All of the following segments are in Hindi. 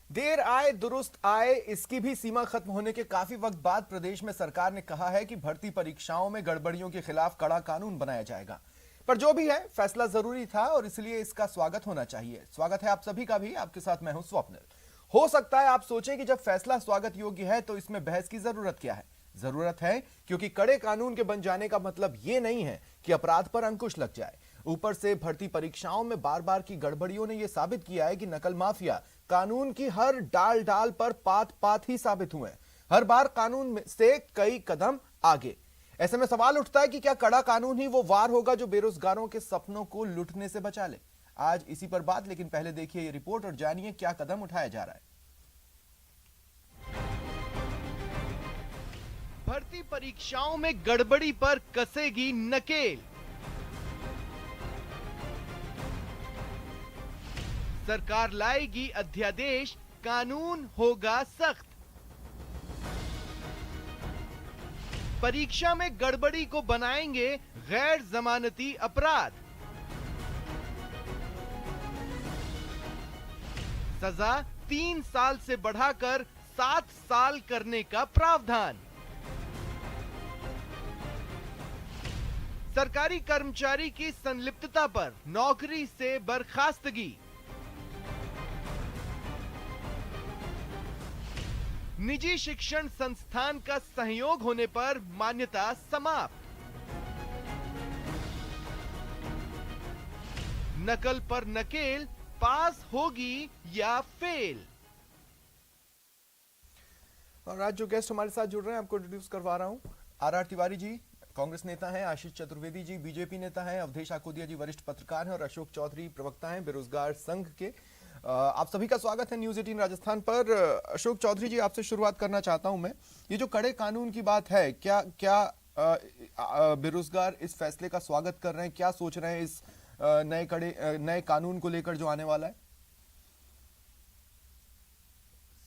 देर आए दुरुस्त आए, इसकी भी सीमा खत्म होने के काफी वक्त बाद प्रदेश में सरकार ने कहा है कि भर्ती परीक्षाओं में गड़बड़ियों के खिलाफ कड़ा कानून बनाया जाएगा। पर जो भी है, फैसला जरूरी था और इसलिए इसका स्वागत होना चाहिए। स्वागत है आप सभी का भी। आपके साथ मैं हूं स्वप्निल। हो सकता है आप सोचें कि जब फैसला स्वागत योग्य है तो इसमें बहस की जरूरत क्या है। जरूरत है क्योंकि कड़े कानून के बन जाने का मतलब यह नहीं है कि अपराध पर अंकुश लग जाए। ऊपर से भर्ती परीक्षाओं में बार बार की गड़बड़ियों ने यह साबित किया है कि नकल माफिया कानून की हर डाल डाल पर पात पात ही साबित हुए। हर बार कानून से कई कदम आगे। ऐसे में सवाल उठता है कि क्या कड़ा कानून ही वो वार होगा जो बेरोजगारों के सपनों को लुटने से बचा ले। आज इसी पर बात, लेकिन पहले देखिए ये रिपोर्ट और जानिए क्या कदम उठाया जा रहा है। भर्ती परीक्षाओं में गड़बड़ी पर कसेगी नकेल। सरकार लाएगी अध्यादेश, कानून होगा सख्त। परीक्षा में गड़बड़ी को बनाएंगे गैर जमानती अपराध। सजा 3 साल से बढ़ाकर 7 साल करने का प्रावधान। सरकारी कर्मचारी की संलिप्तता पर नौकरी से बर्खास्तगी। निजी शिक्षण संस्थान का सहयोग होने पर मान्यता समाप्त। नकल पर नकेल पास होगी या फेल। और आज जो गेस्ट हमारे साथ जुड़ रहे हैं आपको इंट्रोड्यूस करवा रहा हूं। आर तिवारी जी कांग्रेस नेता हैं, आशीष चतुर्वेदी जी बीजेपी नेता हैं, अवधेश आकोदिया जी वरिष्ठ पत्रकार हैं और अशोक चौधरी प्रवक्ता हैं बेरोजगार संघ के। आप सभी का स्वागत है न्यूज 18 राजस्थान पर। अशोक चौधरी जी, आपसे शुरुआत करना चाहता हूं मैं। ये जो कड़े कानून की बात है, क्या बेरोजगार इस फैसले का स्वागत कर रहे हैं? क्या सोच रहे हैं इस नए कानून को लेकर जो आने वाला है?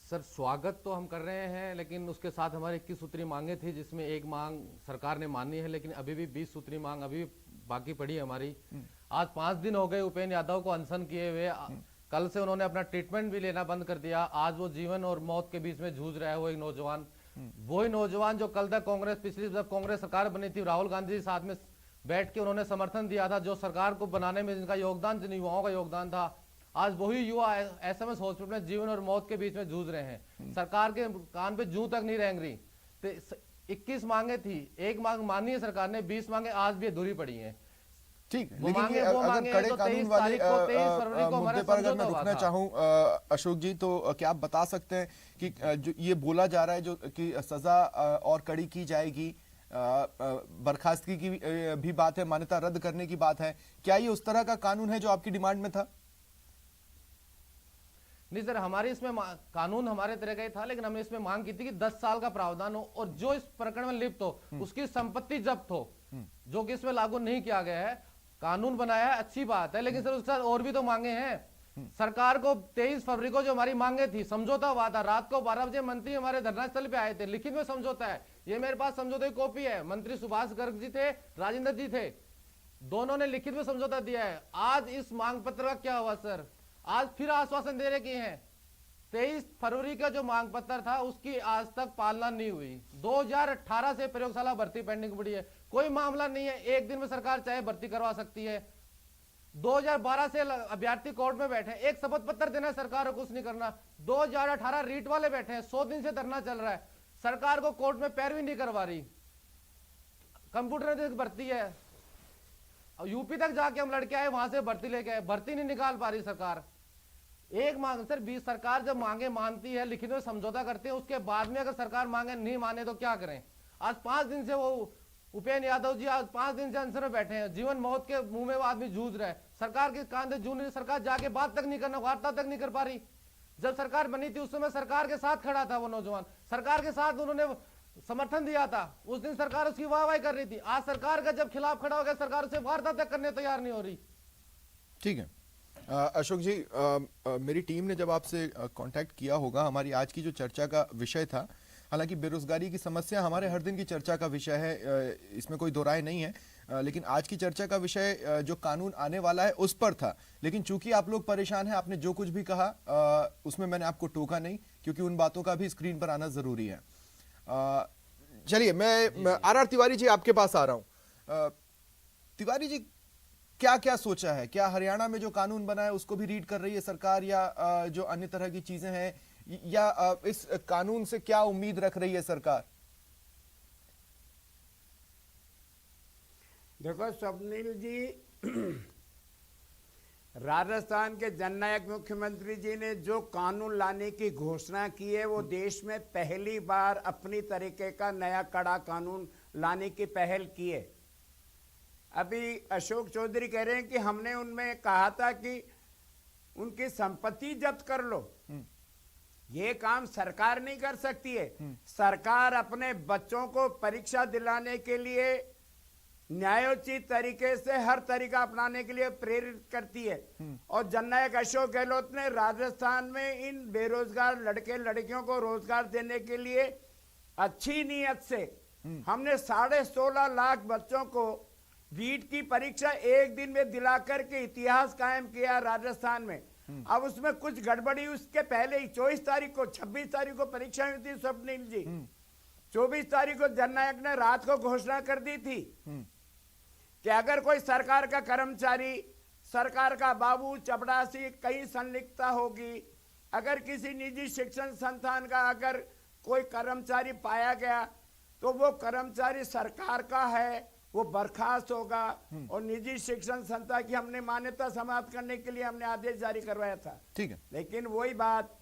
सर, स्वागत तो हम कर रहे हैं, लेकिन उसके साथ हमारी 21 सूत्री मांगे थी, जिसमें एक मांग सरकार ने मानी है, लेकिन अभी भी 20 सूत्री मांग अभी बाकी पड़ी है हमारी। आज 5 दिन हो गए उपेंद्र यादव को अनशन किए हुए। कल से उन्होंने अपना ट्रीटमेंट भी लेना बंद कर दिया। आज वो जीवन और मौत के बीच में जूझ रहा है। वो एक नौजवान, वही नौजवान जो कल तक पिछली जब कांग्रेस सरकार बनी थी, राहुल गांधी साथ में बैठ के उन्होंने समर्थन दिया था, जो सरकार को बनाने में जिनका योगदान, जिन युवाओं का योगदान था, आज वही युवा एसएमएस हॉस्पिटल में जीवन और मौत के बीच में जूझ रहे हैं। सरकार के कान पे जूं तक नहीं रेंग रही। तो 21 मांगे थी, एक मांग मानी है सरकार ने, 20 मांगे आज भी अधूरी पड़ी हैं। ठीक, लेकिन ये अगर कड़े कानून वाले मुद्दे पर अगर मैं रुकना चाहूं अशोक जी, तो क्या आप बता सकते हैं कि जो ये बोला जा रहा है जो कि सजा और कड़ी की जाएगी, बर्खास्तगी की भी बात है, मान्यता रद्द करने की बात है, क्या ये उस तरह का कानून है जो आपकी डिमांड में था? नहीं सर, हमारे इसमें कानून हमारे तरह का ही था, लेकिन हमने इसमें मांग की थी कि 10 साल का प्रावधान हो और जो इस प्रकरण में लिप्त हो उसकी संपत्ति जब्त हो, जो कि इसमें लागू नहीं किया गया है। कानून बनाया है, अच्छी बात है, लेकिन सर उसके साथ और भी तो मांगे हैं। सरकार को 23 फरवरी को जो हमारी मांगे थी, समझौता हुआ था। रात को 12 बजे मंत्री हमारे धरना स्थल पे आए थे, लिखित में समझौता है। ये मेरे पास समझौते की कॉपी है। मंत्री सुभाष गर्ग जी थे, राजेंद्र जी थे, दोनों ने लिखित में समझौता दिया है। आज इस मांग पत्र का क्या हुआ सर? आज फिर आश्वासन दे रहे कि हैं 23 फरवरी का जो मांग पत्र था उसकी आज तक पालना नहीं हुई। 2018 से प्रयोगशाला भर्ती पेंडिंग पड़ी है, कोई मामला नहीं है। एक दिन में सरकार चाहे भर्ती करवा सकती है। 2012 से अभ्यर्थी कोर्ट में बैठे, एक शपथ पत्र देना है सरकार को, कुछ नहीं करना। 2018 रीट वाले बैठे हैं, 100 दिन से धरना चल रहा है, सरकार को कोर्ट में पैरवी नहीं करवा रही। कंप्यूटर भर्ती है, यूपी तक जाके हम लड़के आए, वहां से भर्ती लेके आए, भर्ती नहीं निकाल पा रही सरकार। एक मांग सर, 20 सरकार जब मांगे मानती है, लिखित में समझौता करते हैं, उसके बाद में अगर सरकार मांगे नहीं माने तो क्या करें? आज 5 दिन से वो उपेंद्र यादव जी आज 5 दिन से अनशन में बैठे हैं। जीवन मौत के मुंह में वो आदमी जूझ रहा है। सरकार के कांधे जूझ रही, सरकार जाके बात तक नहीं करना, वार्ता तक नहीं कर पा रही। जब सरकार बनी थी उस समय सरकार के साथ खड़ा था वो नौजवान, सरकार के साथ उन्होंने समर्थन दिया था। उस दिन सरकार उसकी वाहवाही कर रही थी। आज सरकार का जब खिलाफ खड़ा हो गया, सरकार उसे वार्ता तक करने तैयार नहीं हो रही। ठीक है अशोक जी, मेरी टीम ने जब आपसे कांटेक्ट किया होगा, हमारी आज की जो चर्चा का विषय था, हालांकि बेरोजगारी की समस्या हमारे हर दिन की चर्चा का विषय है, इसमें कोई दो राय नहीं है, लेकिन आज की चर्चा का विषय जो कानून आने वाला है उस पर था। लेकिन चूंकि आप लोग परेशान हैं, आपने जो कुछ भी कहा उसमें मैंने आपको टोका नहीं, क्योंकि उन बातों का भी स्क्रीन पर आना जरूरी है। चलिए, मैं आर तिवारी जी आपके पास आ रहा हूं। तिवारी जी, क्या क्या सोचा है? क्या हरियाणा में जो कानून बना है उसको भी रीड कर रही है सरकार, या जो अन्य तरह की चीजें हैं, या इस कानून से क्या उम्मीद रख रही है सरकार? देखो स्वप्निल जी, राजस्थान के जननायक मुख्यमंत्री जी ने जो कानून लाने की घोषणा की है, वो देश में पहली बार अपनी तरीके का नया कड़ा कानून लाने की पहल की है। अभी अशोक चौधरी कह रहे हैं कि हमने उनमें कहा था कि उनकी संपत्ति जब्त कर लो। ये काम सरकार नहीं कर सकती है। सरकार अपने बच्चों को परीक्षा दिलाने के लिए न्यायोचित तरीके से हर तरीका अपनाने के लिए प्रेरित करती है। और जननायक अशोक गहलोत ने राजस्थान में इन बेरोजगार लड़के लड़कियों को रोजगार देने के लिए अच्छी नीयत से हमने 16.5 लाख बच्चों को रीट की परीक्षा एक दिन में दिलाकर के इतिहास कायम किया राजस्थान में। अब उसमें कुछ गड़बड़ी, उसके पहले ही 24 तारीख को 26 तारीख को परीक्षा हुई थी स्वप्निल जी। 24 तारीख को जननायक ने रात को घोषणा कर दी थी कि अगर कोई सरकार का कर्मचारी, सरकार का बाबू, चपड़ासी कहीं संलिप्तता होगी, अगर किसी निजी शिक्षण संस्थान का अगर कोई कर्मचारी पाया गया तो वो कर्मचारी सरकार का है, वो बर्खास्त होगा। और निजी शिक्षण संस्था की हमने मान्यता समाप्त करने के लिए हमने आदेश जारी करवाया था। ठीक है, लेकिन वही बात,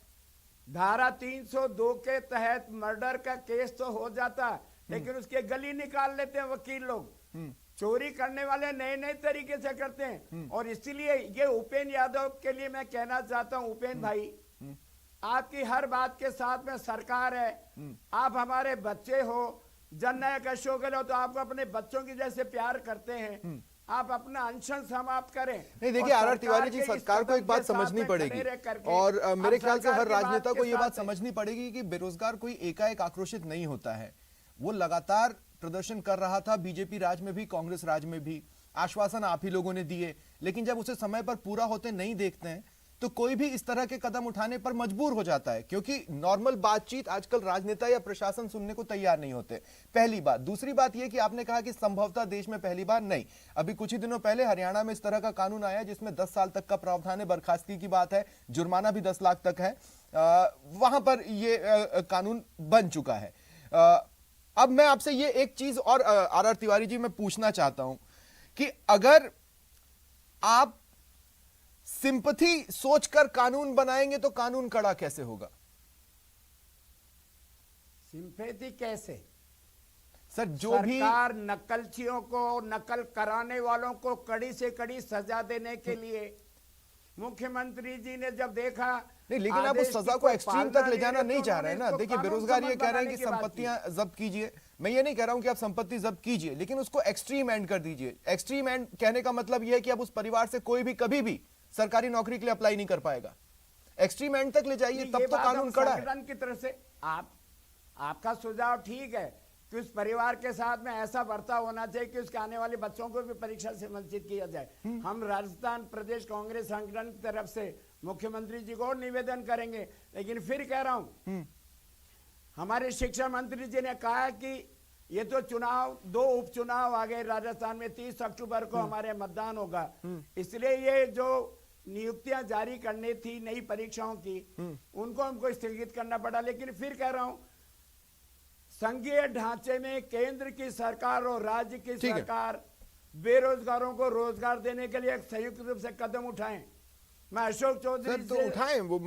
धारा 302 के तहत मर्डर का केस तो हो जाता, लेकिन उसके गली निकाल लेते हैं वकील लोग। चोरी करने वाले नए नए तरीके से करते हैं। और इसीलिए ये उपेंद्र यादव के लिए मैं कहना चाहता हूं, उपेंद्र भाई, आपकी हर बात के साथ में सरकार है। आप हमारे बच्चे हो, जननायक अशोक गहलोत तो आपको अपने बच्चों की जैसे प्यार करते हैं। आप अपना अनशन समाप्त करें। नहीं, देखिए आर तिवारी जी, सरकार को एक बात समझनी पड़ेगी, और मेरे ख्याल से हर राजनेता को यह बात समझनी पड़ेगी कि बेरोजगार कोई एकाएक आक्रोशित नहीं होता है। वो लगातार प्रदर्शन कर रहा था, बीजेपी राज में भी, कांग्रेस राज में भी। आश्वासन आप ही लोगों ने दिए, लेकिन जब उसे समय पर पूरा होते नहीं देखते हैं तो कोई भी इस तरह के कदम उठाने पर मजबूर हो जाता है, क्योंकि नॉर्मल बातचीत आजकल राजनेता या प्रशासन सुनने को तैयार नहीं होते। पहली बात। दूसरी बात यह कि आपने कहा कि संभवतः देश में पहली बार नहीं, अभी कुछ ही दिनों पहले हरियाणा में इस तरह का कानून आया जिसमें 10 साल तक का प्रावधान है, बर्खास्तगी की बात है, जुर्माना भी 10 लाख तक है। वहां पर यह कानून बन चुका है। अब मैं आपसे ये एक चीज और आर तिवारी जी मैं पूछना चाहता हूं कि अगर आप सिंपैथी सोचकर कानून बनाएंगे तो कानून कड़ा कैसे होगा? सिंपैथी कैसे? सर, जो भी सरकार नकलचियों को, नकल कराने वालों को कड़ी से कड़ी सजा देने के लिए मुख्यमंत्री जी ने जब देखा, नहीं, लेकिन आप उस सजा को एक्सट्रीम तक ले जाना नहीं चाह रहे हैं ना। देखिए, बेरोजगार ये कह रहे हैं कि संपत्तियां जब्त कीजिए। मैं ये नहीं कह रहा हूं कि आप संपत्ति जब्त कीजिए, लेकिन उसको एक्सट्रीम एंड कर दीजिए। एक्सट्रीम एंड कहने का मतलब यह है कि अब उस परिवार से कोई भी कभी भी सरकारी नौकरी के लिए अप्लाई नहीं कर पाएगा। एक्सट्रीम एंड तक ले जाइए, तब तो कानून कड़ा है। संगठन की तरफ से आपका सुझाव ठीक है कि उस परिवार के साथ में ऐसा बर्ताव होना चाहिए कि उसके आने वाले बच्चों को भी परीक्षा से वंचित किया जाए। हम राजस्थान प्रदेश कांग्रेस संगठन की तरफ से मुख्यमंत्री जी को निवेदन करेंगे। लेकिन फिर कह रहा हूं, हमारे शिक्षा मंत्री जी ने कहा कि ये तो चुनाव, 2 उपचुनाव आ गए राजस्थान में, 30 अक्टूबर को हमारे मतदान होगा, इसलिए ये जो नियुक्तियां जारी करनी थी नई परीक्षाओं की, उनको हमको स्थगित करना पड़ा। लेकिन फिर कह रहा हूं, संघीय ढांचे में केंद्र की सरकार और राज्य की सरकार बेरोजगारों को रोजगार देने के लिए एक संयुक्त रूप से कदम उठाएं। मैं अशोक चौधरी तो उठाएं, वो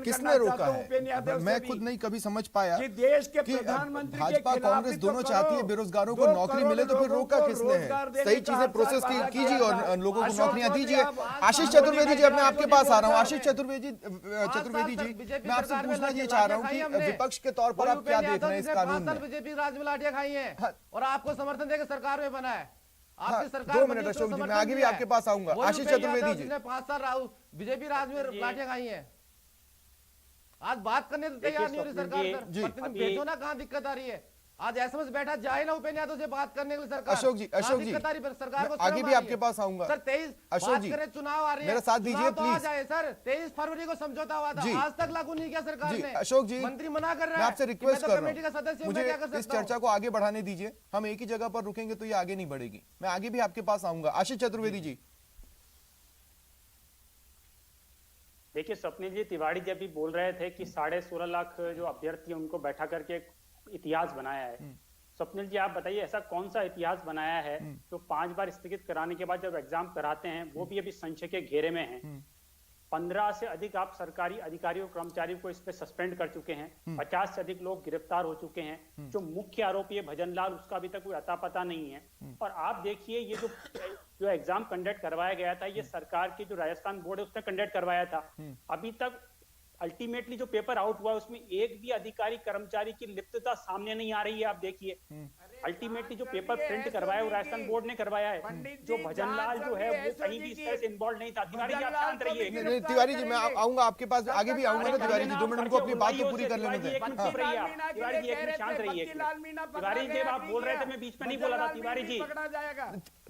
किसने रोका है? मैं खुद नहीं कभी समझ पाया कि देश के प्रधानमंत्री भाजपा कांग्रेस दोनों चाहती है बेरोजगारों को नौकरी मिले, तो फिर रोका किसने है? सही चीजें प्रोसेस कीजिए और लोगों को नौकरियां दीजिए। आशीष चतुर्वेदी जी, अब मैं आपके पास आ रहा हूँ। आशीष चतुर्वेदी जी, मैं आपसे पूछना ये चाह रहा हूँ कि विपक्ष के तौर पर आप क्या देख रहे हैं इस कानून में? बीजेपी राज में लाठियां खाई है और आपको समर्थन देकर सरकार में बना है। आपकी सरकार 2 मिनट अशोक जी, मैं आगे भी आपके पास आऊंगा। आशीष चतुर्वेदी जी, 5 साल राहुल बीजेपी राज में लाठियां खाई है, आज बात करने तो तैयार नहीं हो रही सरकार। भेजो ना, कहां दिक्कत आ रही है? आज एसएमएस बैठा जाए ना उपेंद्र यादव से बात करने के लिए सरकार। अशोक जी सरकार को आगे भी आपके पास आऊंगा सर। 23 अशोक जी चुनाव आ रही है, मेरा साथ दीजिए तो आ जाए सर। 23 फरवरी को समझौता हुआ था, आज तक लागू नहीं किया सरकार ने। अशोक जी मंत्री मना कर रहा है। मैं आपसे रिक्वेस्ट कर कमेटी का सदस्य हूं, मुझे मैं क्या कर सकता इस चर्चा को आगे बढ़ाने दीजिए। हम एक ही जगह पर रुकेंगे तो ये आगे नहीं बढ़ेगी। मैं आगे भी आपके पास आऊंगा। आशीष चतुर्वेदी जी। देखिए स्वप्निल जी, तिवारी जी अभी बोल रहे थे कि 16.5 लाख जो अभ्यर्थी हैं उनको बैठा करके एक इतिहास बनाया है। स्वप्निल जी आप बताइए ऐसा कौन सा इतिहास बनाया है जो 5 बार स्थगित कराने के बाद जब एग्जाम कराते हैं वो भी अभी संशय के घेरे में हैं। 15 से अधिक आप सरकारी अधिकारियों कर्मचारियों को इस पे सस्पेंड कर चुके हैं। 50 से अधिक लोग गिरफ्तार हो चुके हैं। जो मुख्य आरोपी है भजन लाल, उसका अभी तक कोई अता पता नहीं है। और आप देखिए ये जो एग्जाम कंडक्ट करवाया गया था, ये सरकार की जो राजस्थान बोर्ड है उसने कंडक्ट करवाया था। अभी तक अल्टीमेटली जो पेपर आउट हुआ उसमें एक भी अधिकारी कर्मचारी की लिप्तता सामने नहीं आ रही है। आप देखिए अल्टीमेटली जो पेपर प्रिंट करवाया वो राजस्थान बोर्ड ने करवाया है। जो भजन लाल जो है वो कहीं भी इस तरह से इन्वॉल्व नहीं था। तिवारी जी आप शांत रहिए। तिवारी जी मैं आऊंगा आपके पास, आगे भी आऊंगा ना तिवारी जी। 2 मिनट उनको अपनी बात तो पूरी कर लेने दें। तिवारी जी एक मिनट शांत रहिए। तिवारी जी आप बोल रहे थे, मैं बीच में नहीं बोला था।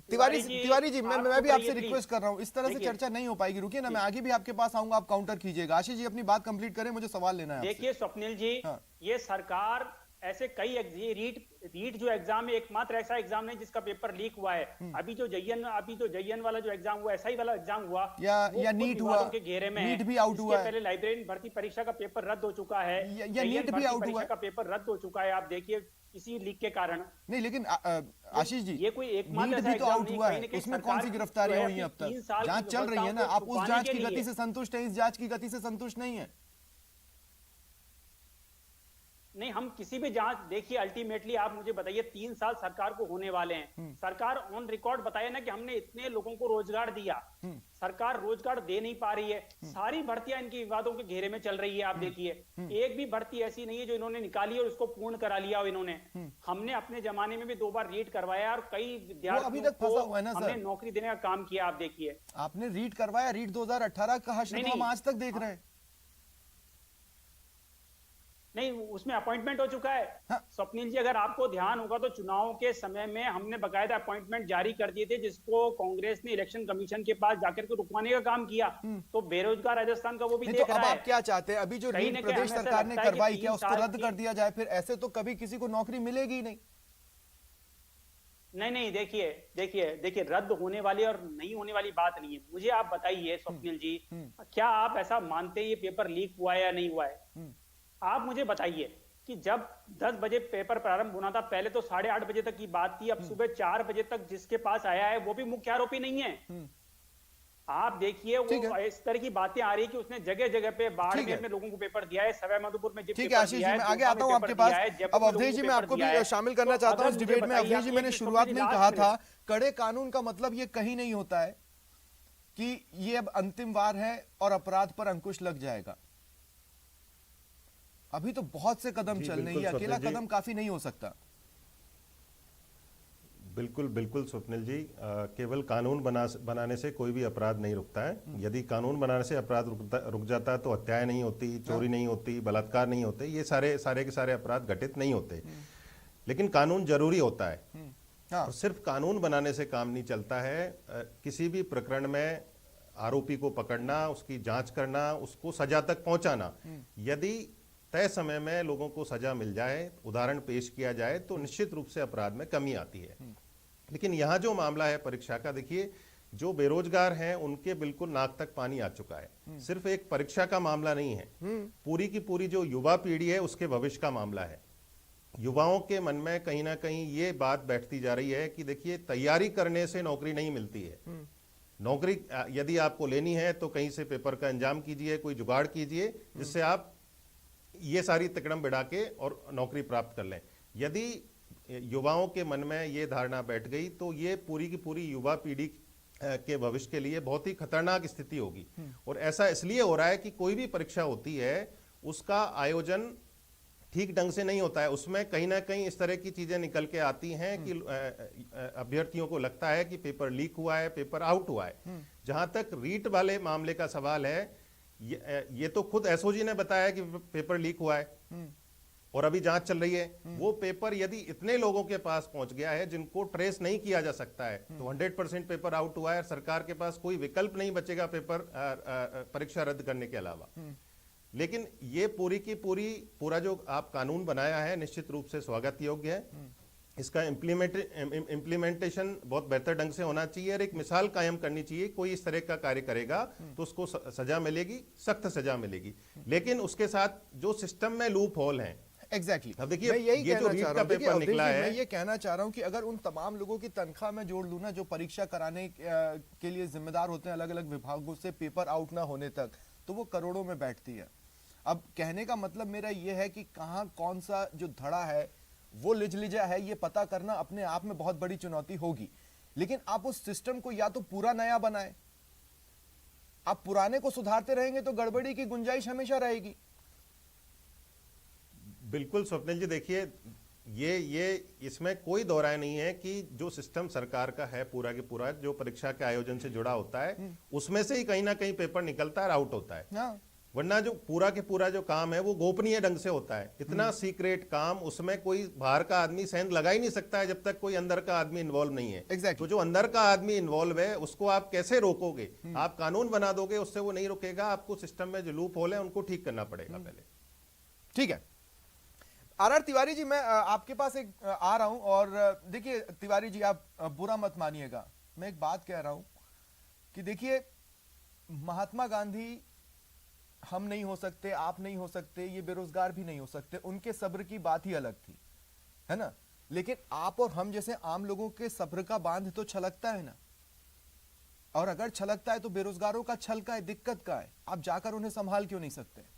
तिवारी जी तिवारी जी मैं भी आपसे रिक्वेस्ट कर रहा हूँ, इस तरह से चर्चा नहीं हो पाएगी। रुकिए ना, मैं आगे भी आपके पास आऊंगा, आप काउंटर कीजिएगा। आशीष जी अपनी बात कंप्लीट करें, मुझे सवाल लेना है। देखिए स्वप्निल जी, ये सरकार ऐसे कई रीट जो एग्जाम है एकमात्र ऐसा एग्जाम नहीं जिसका पेपर लीक हुआ है। अभी जो जयन वाला जो एग्जाम हुआ, ऐसा ही वाला एग्जाम हुआ या नीट हुआ के घेरे में, नीट भी आउट हुआ है। पहले लाइब्रेरी भर्ती परीक्षा का पेपर रद्द हो चुका है, या नीट भी आउट हुआ का पेपर रद्द हो चुका है। आप देखिए किसी लीक के कारण नहीं, लेकिन आशीष जी ये कोई एकमात्र नीट भी तो आउट हुआ है, उसमें कौन सी गिरफ्तारियां हुई हैं अब तक? जांच चल रही है ना, आप उस जांच की गति से संतुष्ट हैं, इस जांच की गति से संतुष्ट नहीं है? नहीं, हम किसी भी जांच, देखिए अल्टीमेटली आप मुझे बताइए 3 साल सरकार को होने वाले हैं। सरकार ऑन रिकॉर्ड बताए ना कि हमने इतने लोगों को रोजगार दिया। सरकार रोजगार दे नहीं पा रही है। सारी भर्तियां इनकी विवादों के घेरे में चल रही है। आप देखिए एक भी भर्ती ऐसी नहीं है जो इन्होंने निकाली और उसको पूर्ण करा लिया हो इन्होंने। हमने अपने जमाने में भी 2 बार रीट करवाया और कई विद्यार्थियों को हमने नौकरी देने का काम किया। आप देखिए आपने रीट करवाया, रीट 2018 का हश्र हम आज तक देख रहे हैं। नहीं, उसमें अपॉइंटमेंट हो चुका है। स्वप्निल जी अगर आपको ध्यान होगा तो चुनाव के समय में हमने बकायदा अपॉइंटमेंट जारी कर दिए थे, जिसको कांग्रेस ने इलेक्शन कमीशन के पास जाकर के रुकवाने का काम किया। तो बेरोजगार राजस्थान का वो भी देख रहा है। अब आप क्या चाहते हैं? अभी जो रीट प्रदेश सरकार ने करवाई, क्या उसको रद्द कर दिया जाए? फिर ऐसे तो कभी किसी को नौकरी मिलेगी नहीं। नहीं, देखिए रद्द होने वाली और नहीं होने वाली बात नहीं है। मुझे आप बताइए स्वप्निल जी, क्या आप ऐसा मानते हैं ये पेपर लीक हुआ है या नहीं हुआ है? आप मुझे बताइए कि जब 10 बजे पेपर प्रारंभ होना था, पहले तो 8:30 बजे तक की बात थी। अब सुबह 4 बजे तक जिसके पास आया है वो भी मुख्य आरोपी नहीं है। आप देखिए वो इस तरह की बातें आ रही है कि उसने जगह जगह पे बाड़मेर में लोगों को पेपर दिया है, सवाई माधोपुर में ठीक है। आशीष जी मैं आगे आता हूं आपके पास। अब अवधेश जी मैं आपको भी शामिल करना चाहता हूं इस डिबेट में। अवधेश जी मैंने शुरुआत में ही कहा था, कड़े कानून का मतलब ये कहीं नहीं होता है कि ये अब अंतिम वार है और अपराध पर अंकुश लग जाएगा। अभी तो बहुत से कदम चलने, ये अकेला कदम काफी नहीं हो सकता। बिल्कुल स्वप्निल जी, केवल कानून बनाने से कोई भी अपराध नहीं रुकता है। यदि कानून बनाने से अपराध रुक जाता तो हत्याएं नहीं होती, चोरी नहीं होती, बलात्कार नहीं होते, ये सारे के सारे अपराध घटित नहीं होते। लेकिन कानून जरूरी होता है और सिर्फ कानून बनाने से काम नहीं चलता है। किसी भी प्रकरण में आरोपी को पकड़ना, उसकी जांच करना, उसको सजा तक पहुंचाना, यदि तय समय में लोगों को सजा मिल जाए, उदाहरण पेश किया जाए, तो निश्चित रूप से अपराध में कमी आती है। लेकिन यहां जो मामला है परीक्षा का, देखिए जो बेरोजगार हैं उनके बिल्कुल नाक तक पानी आ चुका है। सिर्फ एक परीक्षा का मामला नहीं है, पूरी की पूरी जो युवा पीढ़ी है उसके भविष्य का मामला है। युवाओं के मन में कहीं ना कहीं ये बात बैठती जा रही है कि देखिए तैयारी करने से नौकरी नहीं मिलती है। नौकरी यदि आपको लेनी है तो कहीं से पेपर का इंतजाम कीजिए, कोई जुगाड़ कीजिए जिससे आप ये सारी तिकड़म बिड़ा के और नौकरी प्राप्त कर लें। यदि युवाओं के मन में ये धारणा बैठ गई तो ये पूरी की पूरी युवा पीढ़ी के भविष्य के लिए बहुत ही खतरनाक स्थिति होगी। और ऐसा इसलिए हो रहा है कि कोई भी परीक्षा होती है उसका आयोजन ठीक ढंग से नहीं होता है। उसमें कहीं ना कहीं इस तरह की चीजें निकल के आती हैं कि अभ्यर्थियों को लगता है कि पेपर लीक हुआ है, पेपर आउट हुआ है। जहां तक रीट वाले मामले का सवाल है, ये तो खुद एसओजी ने बताया कि पेपर लीक हुआ है और अभी जांच चल रही है, वो पेपर यदि इतने लोगों के पास पहुंच गया है जिनको ट्रेस नहीं किया जा सकता है, तो 100% पेपर आउट हुआ है और सरकार के पास कोई विकल्प नहीं बचेगा पेपर परीक्षा रद्द करने के अलावा। लेकिन ये पूरी की पूरा जो आप कानून बनाया है निश्चित रूप से स्वागत योग्य है। इसका इम्प्लीमेंटेशन बहुत बेहतर ढंग से होना चाहिए और एक मिसाल कायम करनी चाहिए। कोई इस तरह का कार्य करेगा तो उसको सजा मिलेगी, सख्त सजा मिलेगी। लेकिन उसके साथ जो सिस्टम में लूप होल हैं, एग्जैक्टली अब देखिए, मैं यही ये जो कहना रीट चाह का रहा हूं, देखिए, पेपर निकला अवधेश जी, है, मैं ये कहना चाह रहा हूं कि अगर उन तमाम लोगों की तनख्वाह में जोड़ लूं ना जो परीक्षा कराने के लिए जिम्मेदार होते हैं अलग अलग विभागों से पेपर आउट ना होने तक, तो वो करोड़ों में बैठती है। अब कहने का मतलब मेरा ये है कि कहाँ कौन सा जो धड़ा है वो लिजलिजा है, ये पता करना अपने आप में बहुत बड़ी चुनौती होगी। लेकिन आप उस सिस्टम को या तो पूरा नया बनाए, आप पुराने को सुधारते रहेंगे तो गड़बड़ी की गुंजाइश हमेशा रहेगी। बिल्कुल स्वप्निल जी, देखिए ये इसमें कोई दो राय नहीं है कि जो सिस्टम सरकार का है पूरा के पूरा जो परीक्षा के आयोजन से जुड़ा होता है उसमें से ही कहीं ना कहीं पेपर निकलता है और आउट होता है। हाँ। वरना जो पूरा के पूरा जो काम है वो गोपनीय ढंग से होता है। इतना सीक्रेट काम, उसमें कोई बाहर का आदमी सेंध लगा ही नहीं सकता है जब तक कोई अंदर का आदमी इन्वॉल्व नहीं है। Exactly. तो जो अंदर का आदमी इन्वॉल्व है उसको आप कैसे रोकोगे? आप कानून बना दोगे उससे वो नहीं रुकेगा। आपको सिस्टम में जो लूप होल है उनको ठीक करना पड़ेगा पहले। ठीक है आर तिवारी जी, मैं आपके पास एक आ रहा हूं और देखिए तिवारी जी, आप बुरा मत मानिएगा, मैं एक बात कह रहा हूं कि देखिए महात्मा गांधी हम नहीं हो सकते, आप नहीं हो सकते, ये बेरोजगार भी नहीं हो सकते, उनके सब्र की बात ही अलग थी, है ना। लेकिन आप और हम जैसे आम लोगों के सब्र का बांध तो छलकता है ना, और अगर छलकता है तो बेरोजगारों का छल का है, दिक्कत का है, आप जाकर उन्हें संभाल क्यों नहीं सकते?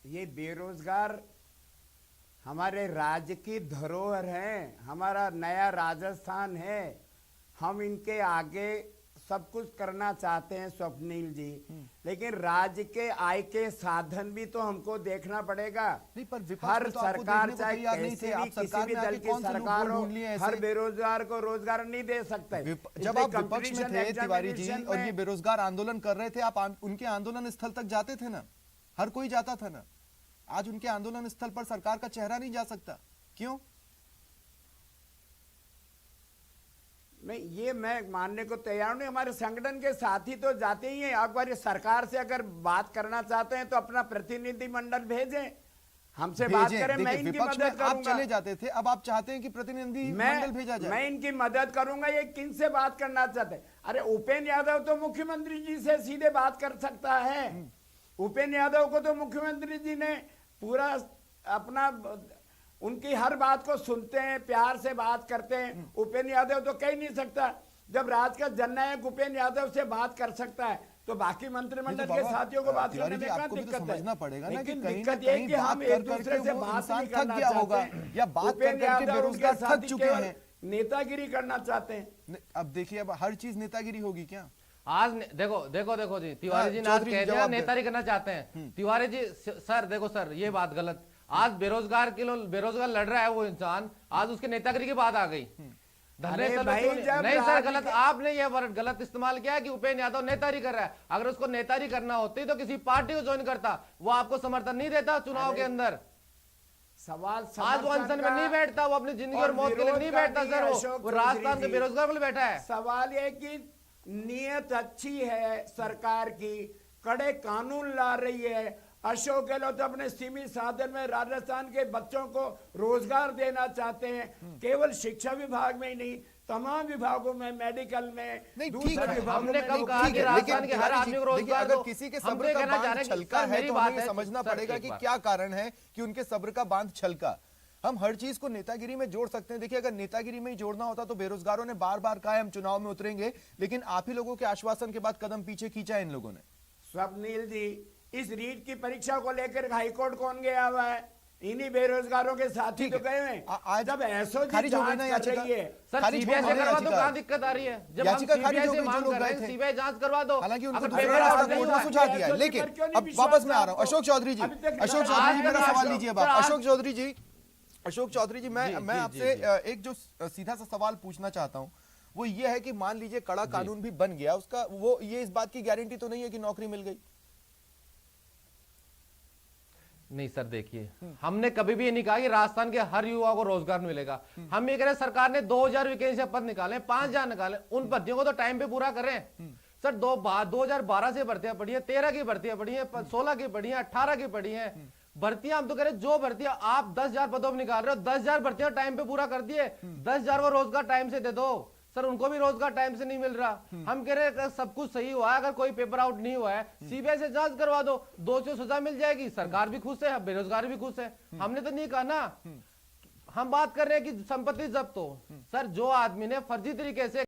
ये बेरोजगार हमारे राज्य की धरोहर है, हमारा नया राजस्थान है। हम इनके आगे सब कुछ करना चाहते हैं स्वप्निल जी, लेकिन राज्य के आय के साधन भी तो हमको देखना पड़ेगा। नहीं, पर विपक्ष हर में तो आपको सरकार देखने को चाहे तैयार नहीं कैसी थे। भी आप किसी सरकार भी में दल आके की कौन से सरकार लूपहोल हो, ढूंढ लिए ऐसे? हर बेरोजगार को रोजगार नहीं दे सकता है। जब आप विपक्ष में थे तिवारी जी और ये बेरोजगार आंदोलन कर रहे थे, आप उनके आंदोलन स्थल तक जाते थे ना, हर कोई जाता था ना। आज उनके आंदोलन स्थल पर सरकार का चेहरा नहीं जा सकता, क्यों? ये मैं मानने को तैयार नहीं। हमारे संगठन के साथी तो जाते ही हैं। अगर सरकार से अगर बात करना चाहते हैं तो अपना प्रतिनिधि मंडल भेजें, हमसे बात करें, मैं इनकी विपक्ष में मदद आप करूंगा। चले जाते थे, अब आप चाहते हैं कि प्रतिनिधि मंडल भेजा जाए। मैं इनकी मदद करूंगा। ये किन से बात करना चाहते हैं? अरे उपेंद्र यादव तो मुख्यमंत्री जी से सीधे बात कर सकता है। उपेंद्र यादव को तो मुख्यमंत्री जी ने पूरा अपना, उनकी हर बात को सुनते हैं, प्यार से बात करते हैं। उपेंद्र यादव तो कह नहीं सकता। जब राज्य का जननायक उपेंद्र यादव से बात कर सकता है तो बाकी मंत्रिमंडल के साथियों को बात करने में क्या दिक्कत है? समझना पड़ेगा ना कि लेकिन कहीं दिक्कत ना ये कहीं कि हम बात एक कर दूसरे करके से वो बात इंसान नहीं थक करना गया होगा, चाहते हैं। या बात कर उपेंद्र करके यादव बेरोजगार उनके थक साथी चुके केवल हैं। नेतागिरी करना चाहते हैं। अब देखिए, अब हर चीज नेतागिरी होगी क्या? आज देखो जी, तिवारी जी ने आज चौधरी कह जी दिया जवाब नेतारी करना चाहते हैं। तिवारी जी सर देखो सर, ये बात गलत। आज बेरोजगार लड़ रहा है वो इंसान, आज उसके नेतागिरी की बात आ गई। अरे भाई, जब नहीं सर, राज्य गलत, आपने ये वर्ड गलत इस्तेमाल किया कि उपेंद्र यादव नेतारी कर रहा है। अगर उसको नेतारी करना होती तो किसी पार्टी को ज्वाइन करता, वो आपको समर्थन नहीं देता चुनाव के अंदर। सवाल आज वो अनशन में नहीं बैठता, वो अपनी जिंदगी और मौत के लिए नहीं बैठता सर। वो राजस्थान के बेरोजगार के लिए बैठा है। सवाल ये कि नीयत अच्छी है सरकार की, कड़े कानून ला रही है। अशोक गहलोत अपने सीमित साधन में राजस्थान के बच्चों को रोजगार देना चाहते हैं, केवल शिक्षा विभाग में ही नहीं, तमाम विभागों में, मेडिकल में, दूसरे विभागों हमने में। कब कहा कि राजस्थान के हर आदमी को रोजगार अगर दो? किसी के हम सब्र तो का कहना चाह बांध रहे हैं कि छलका सर, है मेरी तो बात हमें ये है, समझना सर, पड़ेगा एक कि बात। क्या कारण है कि उनके सब्र का बांध छलका। हम हर चीज को नेतागिरी में जोड़ सकते हैं। देखिए, अगर नेतागिरी में ही जोड़ना होता तो बेरोजगारों ने बार बार कहा है हम चुनाव में उतरेंगे, लेकिन आप ही लोगों के आश्वासन के बाद कदम पीछे खींचा है इन लोगों ने। स्वप्निल जी, इस रीट की परीक्षा को लेकर हाईकोर्ट कौन गया हुआ है? इन्हीं बेरोजगारों के साथी तो गए हैं। आज जब एसओजी खारिज हो गई जांच ना कर याचिका? रही है, सर खारिज सीबीआई हो से गई करवा दो, याचिका। कहाँ दिक्कत आ रही है? जब हम याचिका खारिज सीबीआई हो से गई, जो मांग लोग कर रहे गए हैं, थे। सीबीआई जांच करवा दो। हालांकि उनको अगर दूसरा पेपर रास्ता आउट नहीं कोर्ट ने हुआ, सुझा दिया है। एसओजी लेकिन पर क्यों नहीं अब विश्वास वापस मैं आ रहा हूं, आपको? अशोक चौधरी जी, अभी तक अशोक आज चौधरी जी, का मेरा राष्ट्र- सवाल लीजिए। सर, आज- अशोक चौधरी जी, अशोक चौधरी जी, मैं जी, आपसे एक जो सीधा सा सवाल पूछना चाहता हूं वो ये है कि मान लीजिए कड़ा कानून भी बन गया, उसका वो ये इस बात की गारंटी तो नहीं है कि नौकरी मिल गई। नहीं सर, देखिए हमने कभी भी ये नहीं कहा कि राजस्थान के हर युवा को रोजगार मिलेगा। हम ये कह रहे हैं सरकार ने 2000 वैकेंसी पद निकाले, 5000 निकाले, उन भर्तियों को तो टाइम पे पूरा करें सर। 2012 से भर्तियां पड़ी है, 13 की भर्तियां पड़ी है, 16 की पड़ी है, 18 की पड़ी है भर्तियां। हम तो कह रहे जो भर्तियां आप 10,000 पदों में निकाल रहे हो, 10,000 भर्तियां टाइम पे पूरा कर दिए, 10,000 को रोजगार टाइम से दे दो सर। उनको भी रोजगार टाइम से नहीं मिल रहा। हम कह रहे हैं सब कुछ सही हुआ है, अगर कोई पेपर आउट नहीं हुआ है सीबीआई से जांच करवा दो, दोषियों सजा मिल जाएगी, सरकार भी खुश है, बेरोजगार भी खुश है। हमने तो नहीं कहा ना, हम बात कर रहे हैं कि संपत्ति जब्त हो सर। जो आदमी ने फर्जी तरीके से